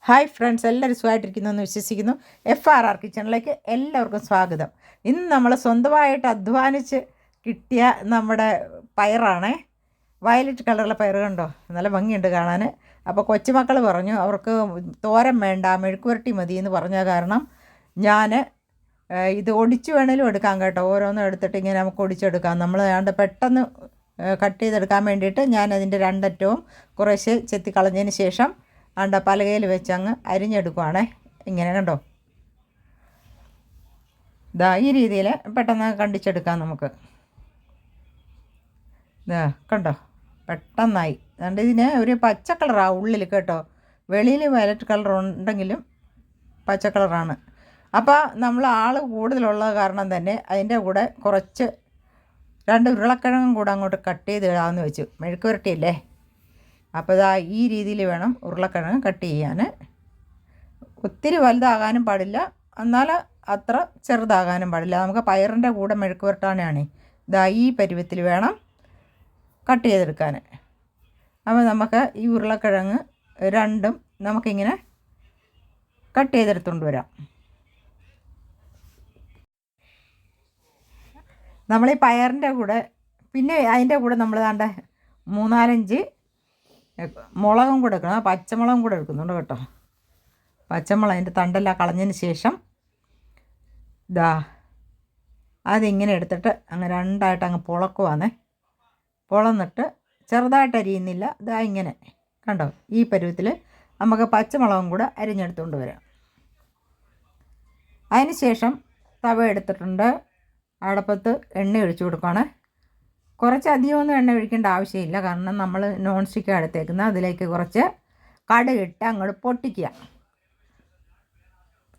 Hi friends, എല്ലാവരും സുഖമായിട്ടിരിക്കുന്നു എന്ന് വിശ്വസിക്കുന്നു. FRR കിച്ചണിലേക്ക് എല്ലാവർക്കും സ്വാഗതം. ഇന്ന് നമ്മൾ സ്വന്തമായിട്ട് അധ്വാനിച്ച് കിട്ടിയ നമ്മുടെ പയറാണേ. വയലറ്റ് കളറുള്ള പയർ കണ്ടോ, നല്ല ഭംഗിയുണ്ട് കാണാൻ. അപ്പോൾ കൊച്ചുമക്കൾ പറഞ്ഞു അവർക്ക് തോരൻ വേണ്ട, മെഴുക്കുവരട്ടി മതി എന്ന് പറഞ്ഞ കാരണം ഞാൻ ഇത് ഒടിച്ച് വേണേലും എടുക്കാം കേട്ടോ. ഓരോന്നും എടുത്തിട്ട് ഇങ്ങനെ നമുക്ക് ഒടിച്ചെടുക്കാം. നമ്മൾ ഏതാണ്ട് പെട്ടെന്ന് കട്ട് ചെയ്തെടുക്കാൻ വേണ്ടിയിട്ട് ഞാൻ അതിൻ്റെ രണ്ടറ്റവും കുറേശ്ശെ ചെത്തി കളഞ്ഞതിന് ശേഷം പലകയിൽ വെച്ച് അങ്ങ് അരിഞ്ഞെടുക്കുവാണേ. ഇങ്ങനെ കണ്ടോ, ഇതാ ഈ രീതിയിൽ പെട്ടെന്ന് കണ്ടിച്ചെടുക്കാം നമുക്ക്. ഇതാ കണ്ടോ, പെട്ടെന്നായി. അതുകൊണ്ട് ഇതിന് ഒരു പച്ച കളറാണ് ഉള്ളിൽ കേട്ടോ. വെളിയിൽ വയലറ്റ് കളർ ഉണ്ടെങ്കിലും പച്ച കളറാണ്. അപ്പോൾ നമ്മൾ ആൾ കൂടുതലുള്ള കാരണം തന്നെ അതിൻ്റെ കൂടെ കുറച്ച് 2 ഉരുളക്കിഴങ്ങും കൂടെ അങ്ങോട്ട് കട്ട് ചെയ്ത് ഇടാമെന്ന് വെച്ചു. മെഴുക്ക് പുരട്ടിയല്ലേ, അപ്പോൾ ഇതാ ഈ രീതിയിൽ വേണം ഉരുളക്കിഴങ്ങ് കട്ട് ചെയ്യാൻ. ഒത്തിരി വലുതാകാനും പാടില്ല, എന്നാൽ അത്ര ചെറുതാകാനും പാടില്ല. നമുക്ക് പയറിൻ്റെ കൂടെ മെഴുക്ക് പുരട്ടാനാണ്. ഇതാ ഈ പരുവത്തിൽ വേണം കട്ട് ചെയ്തെടുക്കാൻ. അപ്പോൾ നമുക്ക് ഈ ഉരുളക്കിഴങ്ങ് രണ്ടും നമുക്കിങ്ങനെ കട്ട് ചെയ്തെടുത്തുകൊണ്ട് വരാം. നമ്മൾ ഈ പയറിൻ്റെ കൂടെ പിന്നെ അതിൻ്റെ കൂടെ നമ്മൾ ദാണ്ട 3-4 മുളകും കൂടെ എടുക്കണം. പച്ചമുളകും കൂടെ എടുക്കുന്നുണ്ട് കേട്ടോ. പച്ചമുളക് അതിൻ്റെ തണ്ടെല്ലാം കളഞ്ഞതിന് ശേഷം ഇതാ അതിങ്ങനെ എടുത്തിട്ട് അങ്ങ് രണ്ടായിട്ട് അങ്ങ് പൊളക്കുവാന്നേ. പൊളന്നിട്ട് ചെറുതായിട്ട് അരിയുന്നില്ല, ഇതാ ഇങ്ങനെ കണ്ടോ. ഈ പരുവത്തിൽ നമുക്ക് പച്ചമുളകും കൂടെ അരിഞ്ഞെടുത്തുകൊണ്ട് വരാം. അതിന് ശേഷം തവ എടുത്തിട്ടുണ്ട്. അടുപ്പത്ത് എണ്ണ ഒഴിച്ചു കൊടുക്കുകയാണ്. കുറച്ചധികമൊന്നും എണ്ണ ഒഴിക്കേണ്ട ആവശ്യമില്ല, കാരണം നമ്മൾ നോൺ സ്റ്റിക്ക് എടുത്തേക്കുന്നത്. അതിലേക്ക് കുറച്ച് കടുകിട്ട് അങ്ങോട്ട് പൊട്ടിക്കുക.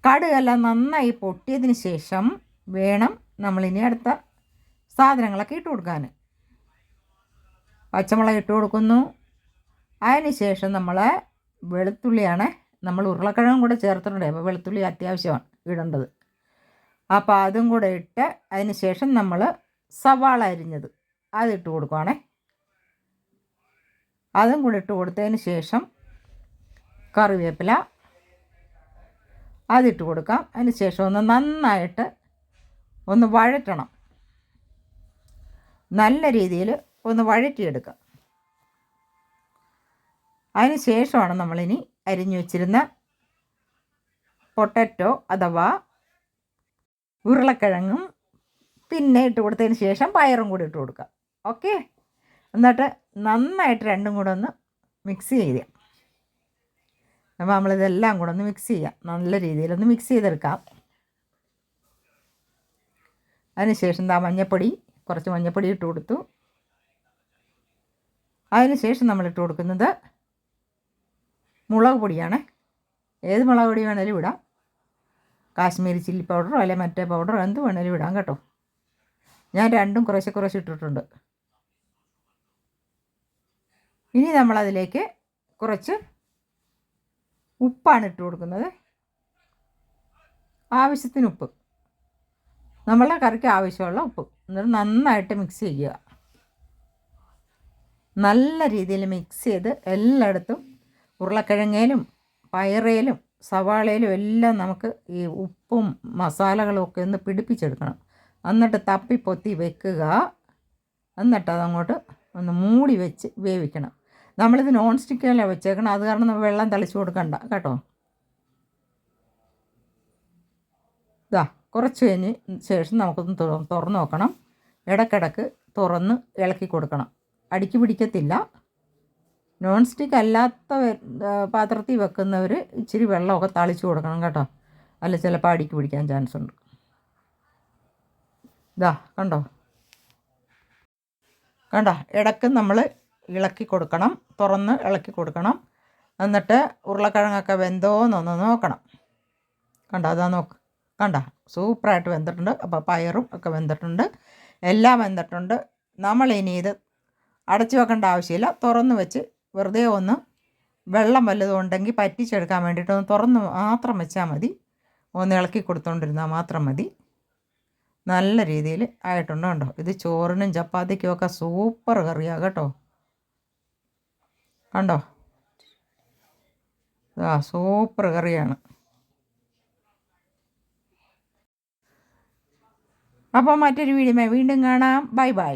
കടുകെല്ലാം നന്നായി പൊട്ടിയതിന് ശേഷം വേണം നമ്മളിനി അടുത്ത സാധനങ്ങളൊക്കെ ഇട്ട് കൊടുക്കാൻ. പച്ചമുളക് ഇട്ട് കൊടുക്കുന്നു. അതിന് ശേഷം നമ്മൾ വെളുത്തുള്ളിയാണ്, നമ്മൾ ഉരുളക്കിഴങ്ങും കൂടെ ചേർത്തിട്ടുണ്ട്. അപ്പോൾ വെളുത്തുള്ളി അത്യാവശ്യമാണ് ഇടേണ്ടത്. അപ്പോൾ അതും കൂടെ ഇട്ട് അതിന് ശേഷം നമ്മൾ സവാള അരിഞ്ഞത് അതിട്ട് കൊടുക്കുകയാണേ. അതും കൂടി ഇട്ട് കൊടുത്തതിന് ശേഷം കറിവേപ്പില അതിട്ട് കൊടുക്കാം. അതിന് ശേഷം ഒന്ന് നന്നായിട്ട് ഒന്ന് വഴറ്റണം. നല്ല രീതിയിൽ ഒന്ന് വഴറ്റിയെടുക്കാം. അതിന് ശേഷമാണ് നമ്മളിനി അരിഞ്ഞു വച്ചിരുന്ന പൊട്ടറ്റോ അഥവാ ഉരുളക്കിഴങ്ങും പിന്നെ ഇട്ട് കൊടുത്തതിന് ശേഷം പയറും കൂടി ഇട്ട് കൊടുക്കാം. ഓക്കെ, എന്നിട്ട് നന്നായിട്ട് രണ്ടും കൂടെ ഒന്ന് മിക്സ് ചെയ്യാം. അപ്പോൾ നമ്മളിതെല്ലാം കൂടെ ഒന്ന് മിക്സ് ചെയ്യാം. നല്ല രീതിയിലൊന്ന് മിക്സ് ചെയ്തെടുക്കാം. അതിനുശേഷം മഞ്ഞൾപ്പൊടി, കുറച്ച് മഞ്ഞൾപ്പൊടി ഇട്ട് കൊടുത്തു. അതിനുശേഷം നമ്മളിട്ട് കൊടുക്കുന്നത് മുളക് പൊടിയാണ്. ഏത് മുളക് പൊടി വേണേലും ഇടാം. കാശ്മീരി ചില്ലി പൗഡറോ അല്ലെങ്കിൽ മറ്റേ പൗഡറോ എന്ത് വേണേലും ഇടാം കേട്ടോ. ഞാൻ രണ്ടും കുറേശ്ശെ ഇട്ടിട്ടുണ്ട്. ഇനി നമ്മളതിലേക്ക് കുറച്ച് ഉപ്പാണ് ഇട്ട് കൊടുക്കുന്നത്. ആവശ്യത്തിന് ഉപ്പ്, നമ്മളുടെ കറിക്ക് ആവശ്യമുള്ള ഉപ്പ്. എന്നിട്ട് നന്നായിട്ട് മിക്സ് ചെയ്യുക. നല്ല രീതിയിൽ മിക്സ് ചെയ്ത് എല്ലായിടത്തും ഉരുളക്കിഴങ്ങയിലും പയറയിലും സവാളയിലും എല്ലാം നമുക്ക് ഈ ഉപ്പും മസാലകളും ഒക്കെ ഒന്ന് പിടിപ്പിച്ചെടുക്കണം. എന്നിട്ട് തപ്പി പൊത്തി വെക്കുക. എന്നിട്ട് അതങ്ങോട്ട് ഒന്ന് മൂടി വെച്ച് വേവിക്കണം. നമ്മളിത് നോൺ സ്റ്റിക്കല്ല വെച്ചേക്കണം, അത് കാരണം നമ്മൾ വെള്ളം തളിച്ച് കൊടുക്കണ്ട കേട്ടോ. ഇതാ കുറച്ച് കഴിഞ്ഞ് ശേഷം നമുക്കൊന്ന് തുറന്ന് നോക്കണം. ഇടയ്ക്കിടയ്ക്ക് തുറന്ന് ഇളക്കി കൊടുക്കണം. അടിക്ക് പിടിക്കത്തില്ല. നോൺ സ്റ്റിക്ക് അല്ലാത്ത പാത്രത്തിൽ വെക്കുന്നവർ ഇച്ചിരി വെള്ളമൊക്കെ തളിച്ച് കൊടുക്കണം കേട്ടോ, അല്ല ചിലപ്പോൾ അടിക്ക് പിടിക്കാൻ ചാൻസ് ഉണ്ട്. ഇതാ കണ്ടോ, ഇടയ്ക്ക് നമ്മൾ ഇളക്കി കൊടുക്കണം, തുറന്ന് ഇളക്കി കൊടുക്കണം. എന്നിട്ട് ഉരുളക്കിഴങ്ങൊക്കെ വെന്തോന്നൊന്ന് നോക്കണം. അതാ നോക്ക്, സൂപ്പറായിട്ട് വെന്തിട്ടുണ്ട്. അപ്പോൾ പയറും ഒക്കെ വെന്തിട്ടുണ്ട്, എല്ലാം വെന്തിട്ടുണ്ട്. നമ്മളിനി ഇത് അടച്ചു വെക്കേണ്ട ആവശ്യമില്ല. തുറന്ന് വെച്ച് വെറുതെ ഒന്ന് വെള്ളം വല്ലതും ഉണ്ടെങ്കിൽ പറ്റിച്ചെടുക്കാൻ വേണ്ടിയിട്ട് ഒന്ന് തുറന്ന് മാത്രം വെച്ചാൽ മതി. ഒന്ന് ഇളക്കി കൊടുത്തുകൊണ്ടിരുന്നാൽ മാത്രം മതി. നല്ല രീതിയിൽ ആയിട്ടുണ്ട് കണ്ടോ. ഇത് ചോറിനും ചപ്പാത്തിക്കും ഒക്കെ സൂപ്പർ കറിയാണ് കേട്ടോ. കണ്ടോ, സൂപ്പർ കറിയാണ്. അപ്പോൾ മറ്റൊരു വീഡിയോ വീണ്ടും കാണാം. Bye bye.